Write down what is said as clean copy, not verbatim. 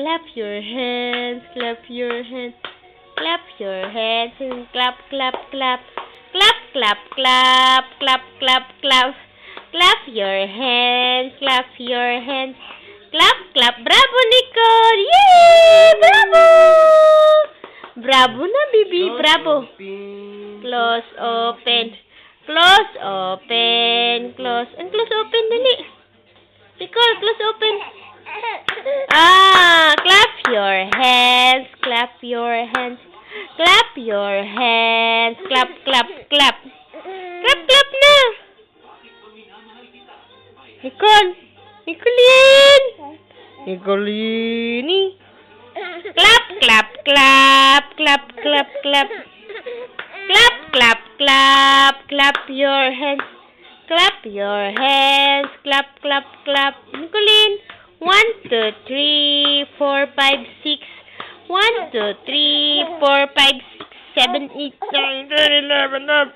Clap your hands, clap your hands, clap your hands, and clap, clap, clap. Clap, clap, clap, clap, clap, clap. Clap your hands, clap your hands. Clap, clap. Bravo, Nicole! Yay! Bravo! Bravo na, baby. Bravo. Close, open. Close, open. Close. And close, open. Dali. Nicole, close, open. Clap your hands. Clap your hands. Clap your hands. Clap, clap, clap. Clap, clap na. Nicole. Nicolene. Nicolene. Clap, clap, clap. Clap, clap, clap. Clap, clap, clap. Clap your hands. Clap your hands. Clap, clap, clap. Nicolene. 1, 2, 3, 4, 5, 6. 1, 2, 3, 4, 5, 6, 7, 8, 9, 10, 11, 12.